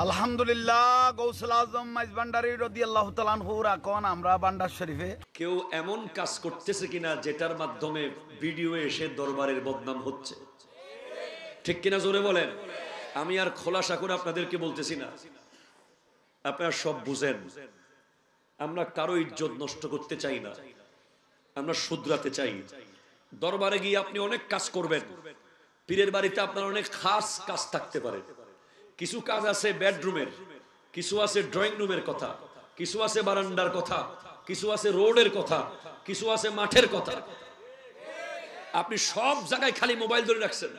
আলহামদুলিল্লাহ গৌসুল আজম মাইজভান্ডারী রাদিয়াল্লাহু তাআলা আনহুর এখন আমরা ভান্ডার শরীফে কেউ এমন কাজ করতেছে কিনা যেটার মাধ্যমে ভিডিও এসে দরবারের বদনাম হচ্ছে, ঠিক কিনা জোরে বলেন। আমি আর খোলাসা করে আপনাদেরকে বলতেছি না, আপনারা সব বুঝেন। আমরা কারো ইজ্জত নষ্ট করতে চাই না, আমরা শুধরাতে চাই। দরবারে গিয়ে আপনি অনেক কাজ করবেন, পীরের বাড়িতে আপনার অনেক খাস কাজ থাকতে পারে। কিছু কাজ আছে বেডরুমের, কিছু আছে ড্রয়িং রুমের কথা, কিছু আছে বারান্দার কথা, কিছু আছে রোডের কথা, কিছু আছে মাঠের কথা। আপনি সব জায়গায় খালি মোবাইল ধরে রাখছেন।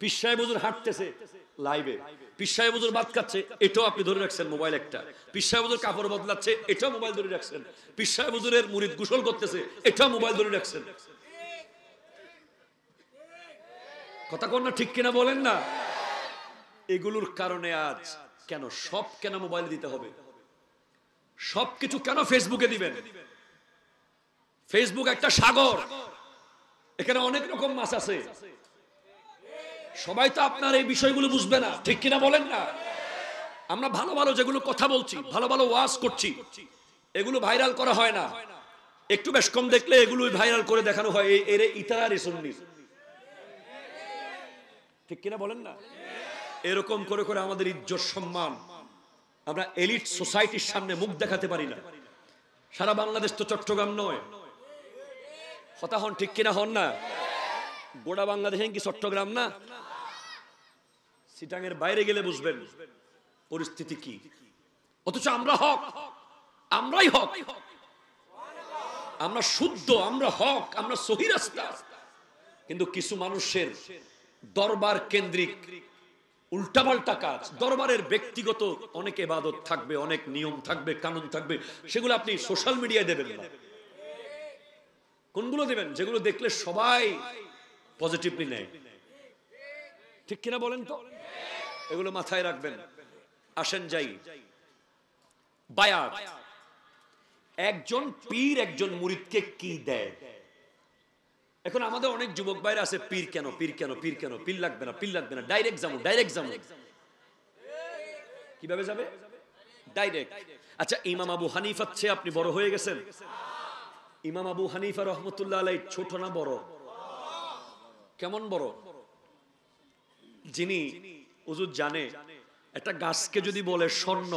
পীর সাহেব হুজুর হাঁটতেছে লাইভে, পীর সাহেব হুজুর ভাত খাচ্ছে, এটাও আপনি ধরে রাখছেন মোবাইল একটা। পীর সাহেব হুজুর কাপড় বদলাচ্ছে, এটাও মোবাইল ধরে রাখছেন। পীর সাহেব হুজুরের মুরিদ গোসল করতেছে, এটাও মোবাইল ধরে রাখছেন। কথা কোন না ঠিক কিনা বলেন না। এগুলোর কারণে আজ কেন সব কেন মোবাইলে দিতে হবে? সবকিছু কেন ফেসবুকে দিবেন? ফেসবুক একটা সাগর, এখানে অনেক রকম মাছ আছে। সবাই তো আপনার এই বিষয়গুলো বুঝবে না, ঠিক কিনা বলেন না। আমরা ভালো ভালো যেগুলো কথা বলছি, ভালো ভালো ওয়াজ করছি, এগুলো ভাইরাল করা হয় না। একটু বেশ কম দেখলে এগুলোই ভাইরাল করে দেখানো হয়, এর ইতারারি সুন্নি, ঠিক কিনা বলেন না। এরকম করে করে আমাদের ইজ্জত সম্মান আমরা এলিট সোসাইটির সামনে মুখ দেখাতে পারি না। সারা বাংলাদেশ তো চট্টগ্রাম নয়, কথা হন ঠিক কিনা হন না। গোটা বাংলাদেশ কি চট্টগ্রাম না? সিটাঙের বাইরে গেলে বুঝবেন পরিস্থিতি কি। অথচ আমরা হক, আমরাই হক, আমরা শুদ্ধ, আমরা হক, আমরা সহি রাস্তা। কিন্তু কিছু মানুষের দরবার কেন্দ্রিক উল্টাপাল্টা কাজ। দরবারের ব্যক্তিগত অনেক ইবাদত থাকবে, অনেক নিয়ম থাকবে, কানুন থাকবে, সেগুলো আপনি সোশ্যাল মিডিয়ায় দেবেন না। কোনগুলো দেবেন? যেগুলো দেখলে সবাই পজিটিভলি নেয়, ঠিক কিনা বলেন তো। এগুলো মাথায় রাখবেন। আসেন যাই বায়াত। একজন পীর একজন মুরিদকে কি দেয়? এখন আমাদের অনেক যুবক ভাইরা আছে, পীর কেন, পীর কেন, পীর কেন, পীর লাগবে না, পীর লাগবে না, ডাইরেক্ট যাবো, ডাইরেক্ট যাবো। কিভাবে যাবে? ডাইরেক্ট। আচ্ছা, ইমাম আবু হানিফার চেয়ে আপনি বড় হয়ে গেছেন? ইমাম আবু হানিফা রহমতুল্লাহ আলাইহি ছোট না বড়? কেমন বড়? যিনি হুজুর জানে একটা গাছকে যদি বলে স্বর্ণ,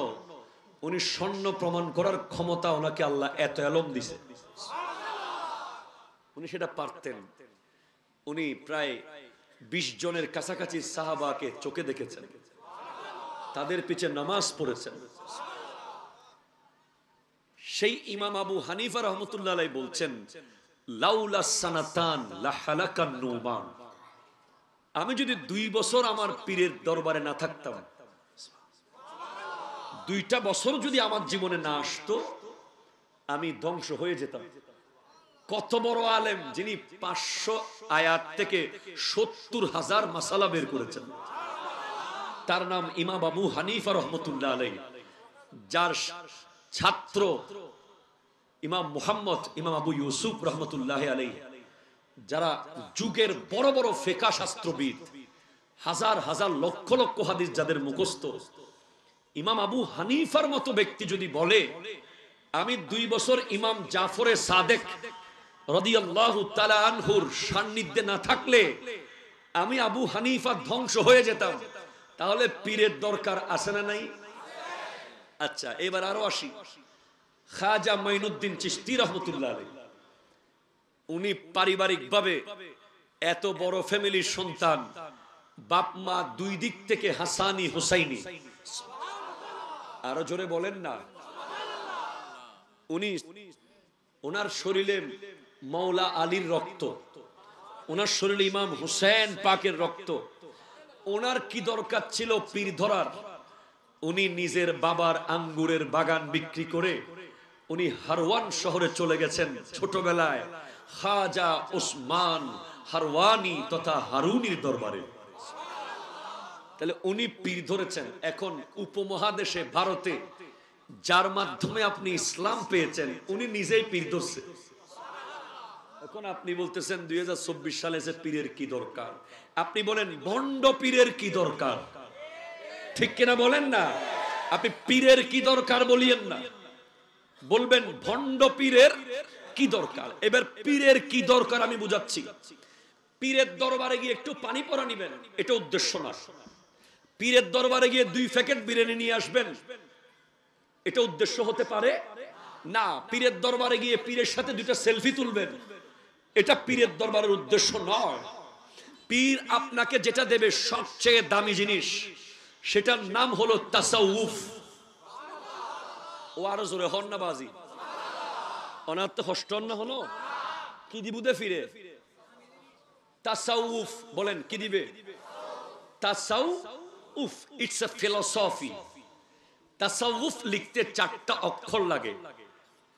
উনি স্বর্ণ প্রমাণ করার ক্ষমতা ওনাকে আল্লাহ এত এলম দিছে, উনি সেটা পারতেন। উনি প্রায় 20 জনের কাছাকাছি সাহাবাকে চোখে দেখেছেন, তাদের পিছে নামাজ পড়েছেন। সেই ইমাম আবু হানিফা রহমতুল্লাহ আলাইহি বলছেন, লাউলা সানাতান লাহালাকান নুমান। আমি যদি 2 বছর আমার পীরের দরবারে না থাকতাম, 2টা বছর যদি আমার জীবনে না আসতো, আমি ধ্বংস হয়ে যেতাম। কত বড় আলেম, যিনি 500 আয়াত থেকে 70,000 মাসালা বের করেছেন। তার নাম ইমাম আবু হানিফা রহমতুল্লাহ আলাইহি, যার ছাত্র ইমাম মুহাম্মদ, ইমাম আবু ইউসুফ রহমতুল্লাহ আলাইহি, যারা যুগের বড় বড় ফিকহ শাস্ত্রবিদ, হাজার হাজার লক্ষ লক্ষ হাদিস যাদের মুখস্থ। ইমাম আবু হানিফার মতো ব্যক্তি যদি বলে আমি 2 বছর ইমাম জাফরে সাদেক রাদিয়াল্লাহু তাআলা আনহুর সান্নিধ্যে না থাকলে আমি আবু হানিফা ধ্বংস হয়ে যেতাম, তাহলে পীরের দরকার আছে না নাই? আচ্ছা, এবার আরো আসি। খাজা মাইনুদ্দিন চিশতি রহমতুল্লাহ আলাইহি, উনি পারিবারিক ভাবে এত বড় ফ্যামিলির সন্তান, বাপ মা 2 দিক থেকে হাসানি হুসাইনি। আরো জোরে বলেন না। উনি, ওনার শরীরে মাওলা আলীর রক্ত, ওনার শরীরে ইমাম হুসেন পাকের রক্ত। ওনার কি দরকার ছিল পীর ধরার? উনি নিজের বাবার আঙ্গুরের বাগান বিক্রি করে উনি হারওয়ান শহরে চলে গেছেন ছোটবেলায় খাজা ওসমান হারওয়ানি তথা হারুনির দরবারে। তাহলে উনি পীর ধরেছেন। এখন উপমহাদেশে ভারতে যার মাধ্যমে আপনি ইসলাম পেয়েছেন, উনি নিজেই পীর ধরছে। এখন আপনি বলতেছেন 2024 সালে যে পীরের কি দরকার? আপনি বলেন ভণ্ড পীরের কি দরকার? ঠিক কিনা বলেন না? আপনি পীরের কি দরকার বলিয়েন না, বলবেন ভণ্ড পীরের কি দরকার। এবার পীরের কি দরকার আমি বুঝাচ্ছি। পীরের দরবারে গিয়ে একটু পানি পরা নিবেন, এটা উদ্দেশ্য না। পীরের দরবারে গিয়ে 2 প্যাকেট বিরিয়ানি নিয়ে আসবেন, এটা উদ্দেশ্য হতে পারে না। পীরের দরবারে গিয়ে পীরের সাথে 2টা সেলফি তুলবেন, এটা পীরের দরবারের উদ্দেশ্য নয়। পীর আপনাকে যেটা দেবে সবচেয়ে দামি জিনিস, সেটার নাম হলো তাসাউফ। ও আরো জোরে হন না বাজি, অনাত্ম হস্টন না হলো কি দিবুদে ফিরে তাসাউফ বলেন, কি দিবে? তাসাউফ, ইটস এ ফিলোসফি। তাসাউফ লিখতে 4টা অক্ষর লাগে,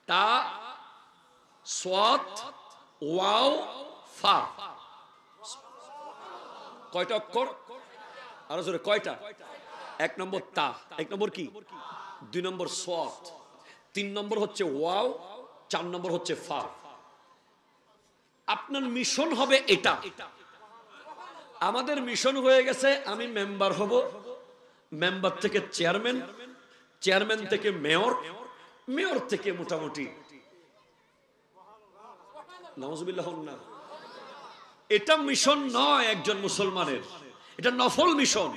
তা সাদ ওয়াও ফা। কয়টা অক্ষর? আরো জোরে, কয়টা? 1 নম্বর তা, 1 নম্বর কি, 2 নম্বর সাদ, 3 নম্বর হচ্ছে ওয়াও, 4 নম্বর হচ্ছে ফা। আপনার মিশন হবে এটা। আমাদের মিশন হয়ে গেছে, আমি মেম্বার হব, মেম্বার থেকে চেয়ারম্যান, চেয়ারম্যান থেকে মেয়র, মেয়র থেকে মোটামুটি নাউজুবিল্লাহ না। এটা মিশন নয় একজন মুসলমানের, এটা নফল মিশন।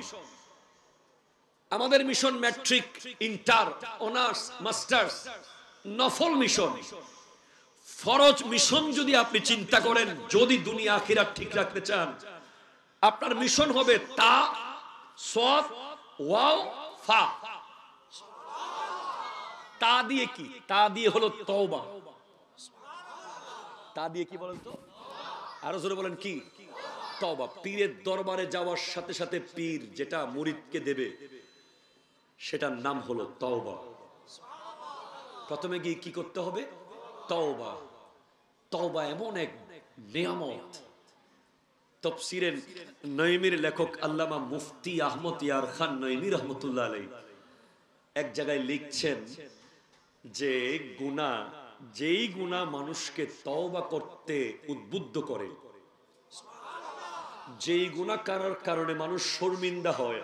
আমাদের mission matric, inter, honours, masters, নফল মিশন। ফরজ মিশন যদি আপনি চিন্তা করেন, যদি দুনিয়া আখিরাত ঠিক রাখতে চান, আপনার মিশন হবে তা সাদ ওয়াও ফা। তা দিয়ে কি? তা দিয়ে হলো তওবা। তা দিয়ে কি বলেন তো? আরো জোরে বলেন, কি? তওবা। পীরের দরবারে যাওয়ার সাথে সাথে পীর যেটা মুরিদকে দেবে, সেটার নাম হলো তওবা। প্রথমে গিয়ে কি করতে হবে? তওবা। তওবা এমন এক নিয়ামত। তাফসীরে নঈমীর লেখক আল্লামা মুফতি আহমদ ইয়ার খান নঈমী রাহমাতুল্লাহ আলাইহি এক জায়গায় লিখছেন যে গুনাহ, যেই গুনাহ মানুষকে তওবা করতে উদ্বুদ্ধ করে, যেই গুনাহ করার কারণে মানুষ শর্মিন্দা হয়,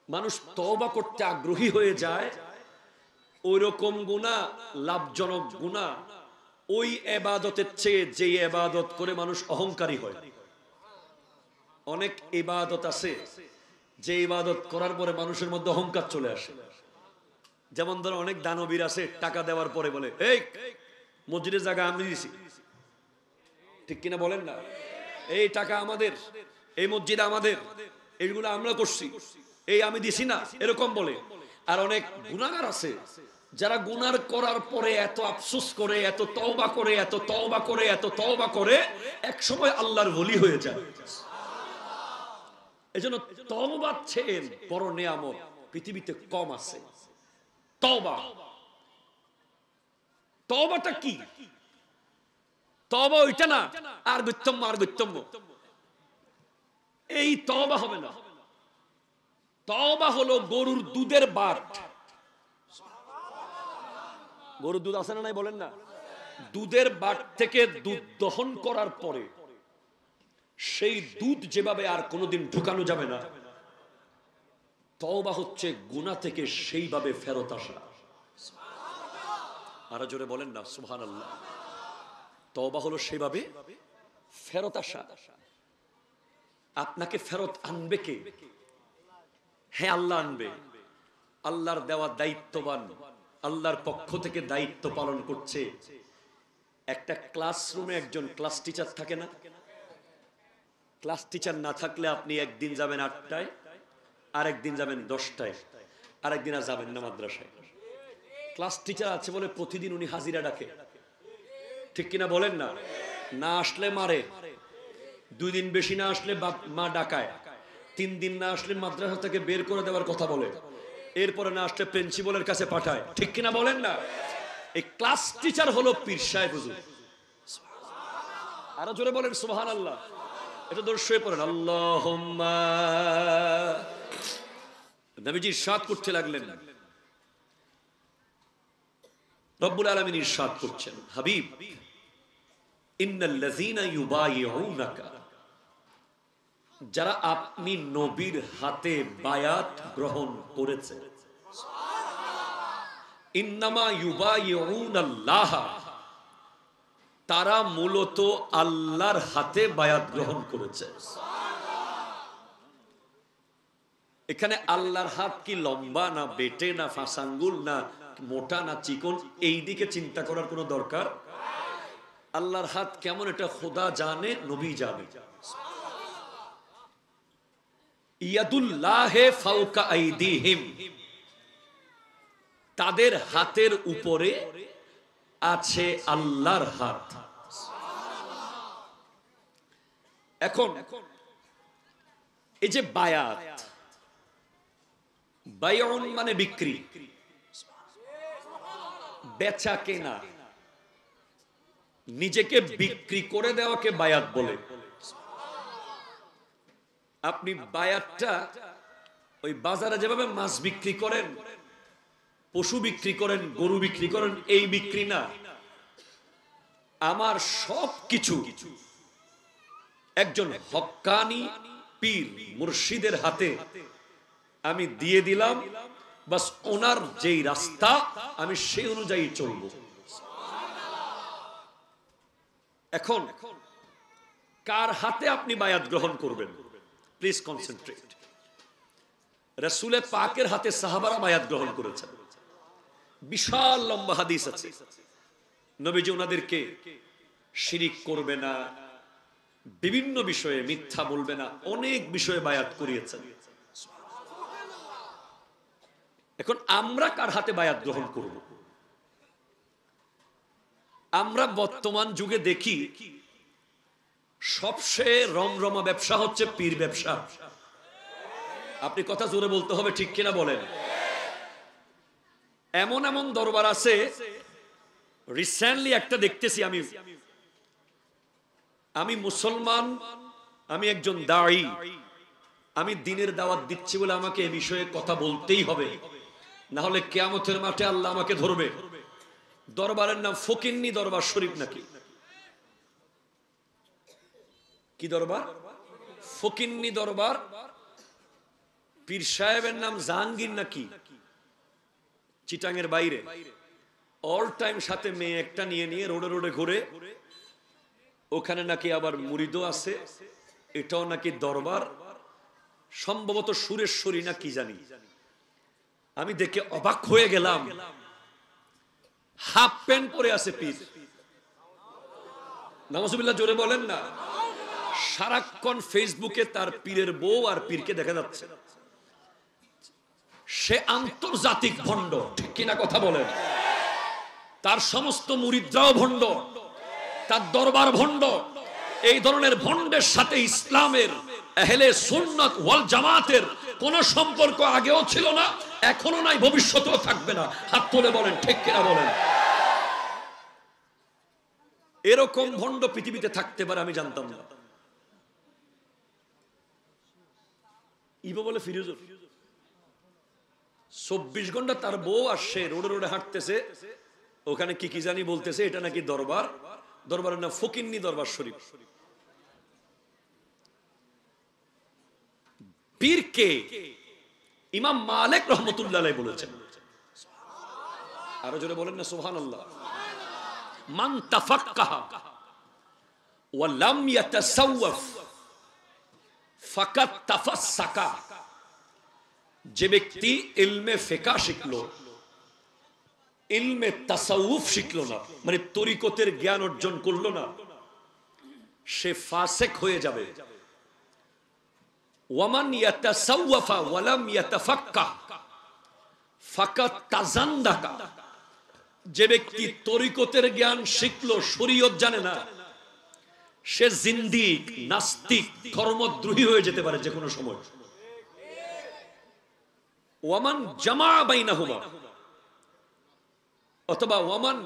মানুষ তওবা করতে আগ্রহী হয়ে যায়, ওই রকম গুনাহ লাভজনক গুনাহ ওই ইবাদতের চেয়ে যে ইবাদত করে মানুষ অহংকারী হয়। অনেক ইবাদত আছে যে ইবাদত করার পরে মানুষের মধ্যে অহংকার চলে আসে। যেমন ধরো অনেক দানবীর আছে, টাকা দেওয়ার পরে বলে, এই মসজিদের জায়গা আমি দিছি, ঠিক কিনা বলেন না? এই টাকা আমাদের, এই মসজিদ আমাদের, এইগুলো আমরা করছি, এই আমি দিছি না, এরকম বলে। আর অনেক গুনাহগার আছে যারা গুনার করার পরে এত আফসোস করে, এত তওবা করে, এত তওবা করে, এত তওবা করে, এক সময় আল্লাহর ওলি হয়ে যায়। এজন্য তওবা চেয়ে বড় নিয়ামত পৃথিবীতে কম আছে। তওবা, তওবাটা কি? তওবা ওইটা না আর গুত্তম্য, আর গুত্তম্য, এই তওবা হবে না। তওবা হলো গরুর দুধের বাট। গরুর দুধ আছে না নাই বলেন না? দুধের বাট থেকে দুধ দহন করার পরে সেই দুধ যেভাবে আর কোনোদিন ঢুকানো যাবে না, তওবা হচ্ছে গুনাহ থেকে সেইভাবে ফেরত আসা। আরো জোরে বলেন না সুবহানাল্লাহ। তওবা হলো সেইভাবে ফেরত আসা। আপনাকে ফেরত আনবে কে? হ্যাঁ, আল্লাহ আনবে। আল্লাহর দেওয়া দায়িত্ববান, আল্লাহর পক্ষ থেকে দায়িত্ব পালন করছে। একটা ক্লাসরুমে একজন ক্লাস টিচার থাকে না? ক্লাস টিচার না থাকলে আপনি একদিন যাবেন 8টায়, আরেকদিন যাবেন 10টায়, আরেকদিন আর যাবেন না মাদ্রাসায়। ক্লাস টিচার আছে বলে প্রতিদিন উনি হাজিরা ডাকে, ঠিক কিনা বলেন না? না আসলে মারে, 2 দিন বেশি না আসলে মা ডাকায়, 3 দিন না আসলে মাদ্রাসা থেকে বের করে দেওয়ার কথা বলে, এরপরে না আসলে প্রিন্সিপালের কাছে পাঠায়, ঠিক কিনা বলেন না? এই ক্লাস টিচার হলো পীর সাহেব হুজুর। আরো জোরে বলেন সুবহানাল্লাহ। এটা দর্শয়ে পড়েন আল্লাহুম্মা। নবীজি ইরশাদ করতে লাগলেন, রব্বুল আলামিন ইরশাদ করছেন, হাবিব ইন্নাল্লাযীনা ইউবাইউনাকা যারা আপনি নবীর হাতে বায়াত গ্রহণ করেছে, ইন্নামা ইউবাইউনাল্লাহ, তারা মূলত আল্লাহর হাতে বায়াত গ্রহণ করেছে। এখানে আল্লাহর হাত কি লম্বা না বেটে না ফাঁসাঙ্গুল না মোটা না চিকন, এই দিকে চিন্তা করার কোনো দরকার। আল্লাহর হাত কেমন এটা খোদা জানে, নবী জানে। ইয়াদুল্লাহে ফাওকা আইদিহিম, তাদের হাতের উপরে আছে আল্লাহর হাত। এখন এই যে বায়াত, বায়উন মানে বিক্রি, বেচা কেনা, নিজেকে বিক্রি করে দেওয়াকে বায়াত বলে। আপনি বায়াতটা ওই বাজারে যেভাবে মাছ বিক্রি করেন, পশু বিক্রি করেন, গরু বিক্রি করেন, এই বিক্রি না। আমার সব কিছু একজন হক্কানি পীর মুর্শিদের হাতে আমি দিয়ে দিলাম, বাস ওনার যেই রাস্তা আমি সেই অনুযায়ী চলব। এখন কার হাতে আপনি বায়াত গ্রহণ করবেন? Please concentrate. রাসূলে পাকের হাতে সাহাবারা বায়াত গ্রহণ করেছেন। বিশাল লম্বা হাদিস আছে, নবীজি ওনাদেরকে শিরিক করবে না, বিভিন্ন বিষয়ে মিথ্যা বলবে না, অনেক বিষয়ে বায়াত করিয়েছেন। এখন আমরা কার হাতে বায়াত গ্রহণ করব? আমরা বর্তমান যুগে দেখি সবচেয়ে রমরমা ব্যবসা হচ্ছে পীর ব্যবসা। আপনি কথা জোরে বলতে হবে, ঠিক কিনা বলেন। এমন এমন দরবার আছে, রিসেন্টলি একটা দেখতেছি, আমি মুসলমান, আমি একজন দাঈ, আমি দ্বীনের দাওয়াত দিচ্ছি বলে আমাকে এই বিষয়ে কথা বলতেই হবে, না হলে কিয়ামতের মাঠে আল্লাহ আমাকে ধরবে। দরবারের নাম ফকিন্নি দরবার শরীফ নাকি কি দরবার? ফকিন্নি দরবার। পীর সাহেবের নাম জাহাঙ্গীর নাকি, চিটাঙের বাইরে। অল টাইম সাথে মেয়ে একটা নিয়ে নিয়ে রোডে রোডে ঘুরে। ওখানে নাকি আবার মুরিদও আছে, এটাও নাকি দরবার, সম্ভবত সুরেশ্বরী না কি জানি। আমি দেখে অবাক হয়ে গেলাম, হাফ প্যান্ট পরে আছে পীর। নাউজুবিল্লাহ, জোরে বলেন না। সারাক্ষণ ফেসবুকে তার পীরের বউ আর পীরকে দেখা যাচ্ছে। সে আন্তর্জাতিক ভণ্ড, ঠিক কিনা কথা বলেন। তার সমস্ত মুরিদরাও ভণ্ড, তার দরবার ভণ্ড। এই ধরনের ভণ্ডের সাথে ইসলামের আহলে সুন্নাত ওয়াল জামাতের কোন সম্পর্ক আগেও ছিল না, এখনো নাই, ভবিষ্যতেও থাকবে না। হাত তুলে বলেন ঠিক কিনা বলেন। এরকম ভণ্ড পৃথিবীতে থাকতে পারে আমি জানতাম না। ইবো বলে ফিরোজর 24 ঘন্টা তার বউ আর সে রোডে রোডে হাঁটতেছে, ওখানে কি কি জানি বলতেছে, এটা নাকি দরবার। দরবারের নাম ফকিন্নি দরবার শরীফ। পীরকে ইমাম মালিক রহমতুল্লাহ আলাইহি বলেছেন। আরো জোরে বলেন না সুবহানাল্লাহ। মান তাফাক্কাহা ওয়া লাম ইয়াতাসাওয়াফ ফাকাত তাফাসসাকা। যে ব্যক্তি ইলমে ফিকহ শিখলো, ইলমে তাসাউফ শিখলো না, মানে তরিকতের জ্ঞান অর্জন করলো না, সে ফাসিক হয়ে যাবে। ওয়ামান ইয়াতাসাওয়াফা ওয়া লাম ইয়াতাফাক্কাহ ফাকাত তাজান্দাকা। যে ব্যক্তি তরিকতের জ্ঞান শিখলো, শরীয়ত জানে না, সে জিন্দিক, নাস্তিক, ধর্মদ্রোহী হয়ে যেতে পারে যে কোনো সময়। ওয়ামান জামা বাইনাহুমা, অথবা ওয়ামান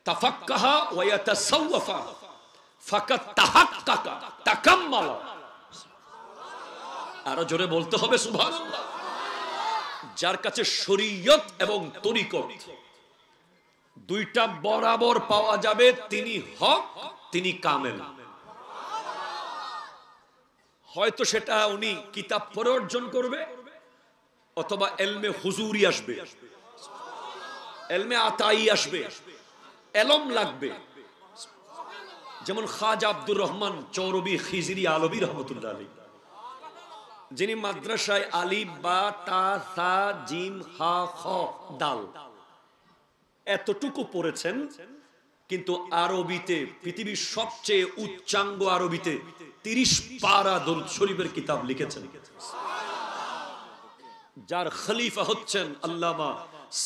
তাফাক্কাহা ওয়া ইয়াতাসাওয়াফা ফাকাত তাহাক্কাকা তাকাম্মালা। আরো জোরে বলতে হবে সুবহানাল্লাহ। যার কাছে শরীয়ত এবং তরিকত দুইটা বরাবর পাওয়া যাবে, তিনি হক, তিনি কামেল। হয়তো সেটা উনি কিতাব পড়ে অর্জন করবে, অথবা এলমে হুজুরি আসবে, এলমে আতাই আসবে, এলম লাগবে। যেমন খাজা আব্দুর রহমান চৌরবি খিজরি আলবী রহমতুল্লাহ আলাইহি, যিনি মাদ্রাসায় আলিফ বা তা সা জিম হা খ দাল এতটুকু পড়েছেন, কিন্তু আরবিতে পৃথিবীর সবচেয়ে উচ্চাঙ্গ আরবিতে 30 পারা দরুদ শরীফের কিতাব লিখেছেন, যার খলিফা হচ্ছেন আল্লামা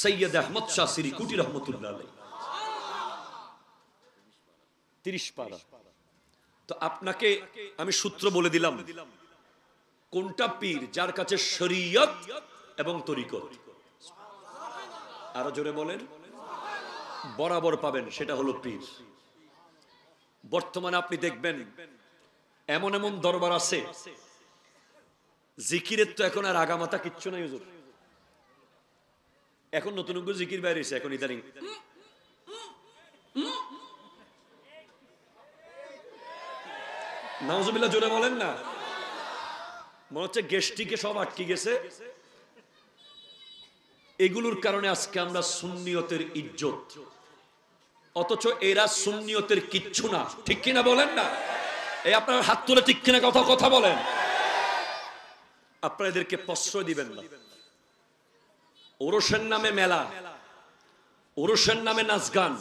সৈয়দ আহমদ শাহ সিরিকুটি রহমতুল্লাহ আলাইহি। 30 পারা। তো আপনাকে আমি সূত্র বলে দিলাম, কোনটা পীর? যার কাছে শরীয়ত এবং তরিকত, আরো জোরে বলেন, বরাবর পাবেন, সেটা হলো পীর। বর্তমানে আপনি দেখবেন এমন এমন দরবার আছে, জিকিরের তো এখন আর আগামাতা কিচ্ছু নাই হুজুর। এখন নতুন জিকির বাইরে এসে, এখন ইদানিং নাউজুবিল্লাহ জোরে বলেন না, মনে হচ্ছে গেস্টিকে সব আটকে গেছে। এগুলোর কারণে আজকে আমরা সুন্নিয়তের ইজ্জত, অথচ এরা সুন্নিয়তের কিচ্ছু না। ঠিক কিনা বলেন না? এই আপনার হাত তুলে ঠিক কিনা কথা বলেন। আপনারা এদেরকে প্রশ্রয় দিবেন না। ওরসের নামে মেলা, ওরসের নামে নাচ গান,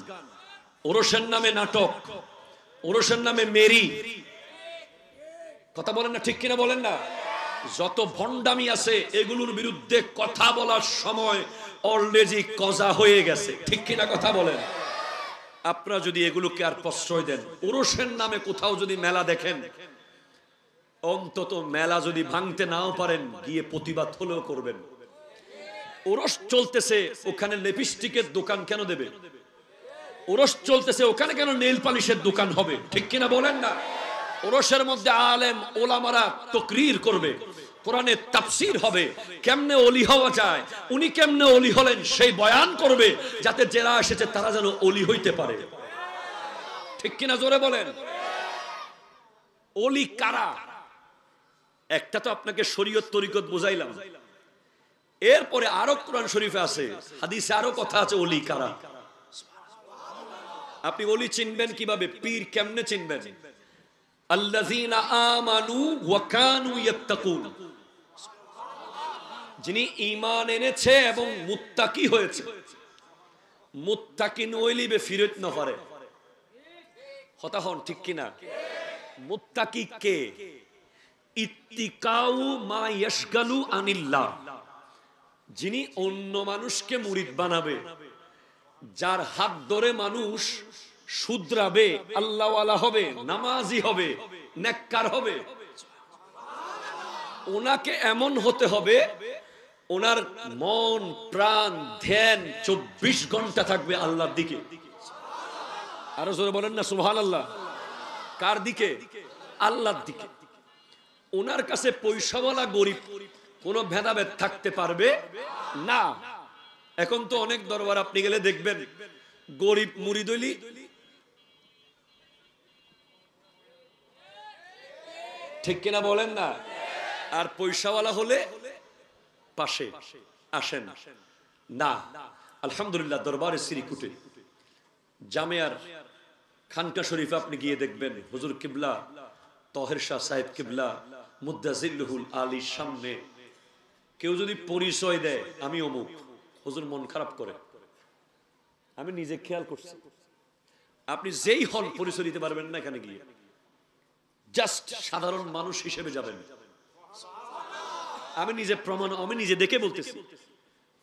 ওরসের নামে নাটক, ওরসের নামে মেরি, কথা বলেন না, ঠিক কিনা বলেন না? যত ভণ্ডামি আছে এগুলোর বিরুদ্ধে কথা বলার সময় অলরেডি কজা হয়ে গেছে। ঠিক কিনা কথা বলেন? আপনারা যদি এগুলোকে আর প্রশ্রয় দেন, ওরসের নামে কোথাও যদি মেলা দেখেন, অন্তত মেলা যদি ভাঙতে নাও পারেন, গিয়ে প্রতিবাদ হলেও করবেন। ওরস চলতেছে, ওখানে লিপস্টিকের দোকান কেন দেবে? ওরস চলতেছে, ওখানে কেন নেইল পালিশের দোকান হবে? ঠিক কিনা বলেন না? ওরসের মধ্যে আলেম ওলামারা তাকরীর করবে, কোরআনের তাফসীর হবে, কেমনে ওলি হওয়া যায়, উনি কেমনে ওলি হলেন সেই বয়ান করবে, যাতে যারা এসেছে তারা যেন ওলি হইতে পারে। ঠিক কিনা জোরে বলেন? ওলি কারা? একটা তো আপনাকে শরীয়ত তরিকত বুঝাইলাম, এরপরে আরো কোরআন শরীফে আছে, হাদিসে আরো কথা আছে ওলি কারা। আপনি ওলি চিনবেন কিভাবে? পীর কেমনে চিনবেন? আল্লাযীনা আমানু ওয়া কানু ইয়াত্তাকুন, যিনি ঈমান এনেছে এবং মুত্তাকি হয়েছে। মুত্তাকি নইলিবে ফিরত না পারে, কথা হন ঠিক কিনা? মুত্তাকি কে? ইত্তিকাউ মা ইয়াশগালু আনিল্লাহ, যিনি অন্য মানুষকে মুরিদ বানাবে, যার হাত ধরে মানুষ শুধরাবে, আল্লাহওয়ালা হবে, নামাজি হবে, নেককার হবে। ওনাকে এমন হতে হবে, ওনার মন প্রাণ ধ্যান 24 ঘন্টা থাকবে আল্লাহর দিকে। আরো জোরে বলেন না সুবহানাল্লাহ। কার দিকে? আল্লাহর দিকে। ওনার কাছে পয়সাওয়ালা গরিব কোনো ভেদাভেদ থাকতে পারবে না। এখন তো অনেক দরবার আপনি গেলে দেখবেন, গরিব মুরিদ হইলি ঠিক কিনা বলেন না, আর পয়সাওয়ালা হলে পাশে আসেন না। আলহামদুলিল্লাহ, দরবারে শ্রীকুটে জামিয়ার খানকা শরীফে আপনি গিয়ে দেখবেন, হুজুর কিবলা তহের শাহ সাহেব কিবলা মুদ্দাজিল্লুহুল আলীর সামনে কেউ যদি পরিচয় দেয় আমি অমুক, হুজুর মন খারাপ করে। আমি নিজে খেয়াল করছি, আপনি যেই হন পরিচয় দিতে পারবেন না এখানে গিয়ে, জাস্ট সাধারণ মানুষ হিসেবে যাবেন। আমি নিজে প্রমাণ, আমি নিজে দেখে বলতেছি।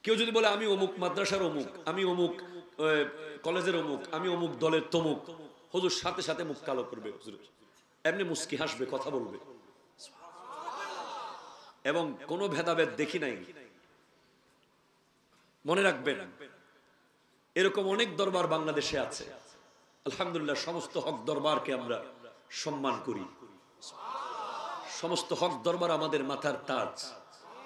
কেউ যদি বলে আমি অমুক মাদ্রাসার অমুক, আমি অমুক কলেজের অমুক, আমি অমুক দলের তমুক, হুজুর সাথে সাথে মুখ কালো করবে, হুজুর এমনি মুস্কি হাসবে, কথা বলবে, এবং কোনো ভেদাভেদ দেখি নাই। মনে রাখবেন, এরকম অনেক দরবার বাংলাদেশে আছে। আলহামদুলিল্লাহ, সমস্ত হক দরবারকে আমরা সম্মান করি। সমস্ত হক দরবার আমাদের মাথার তাজ।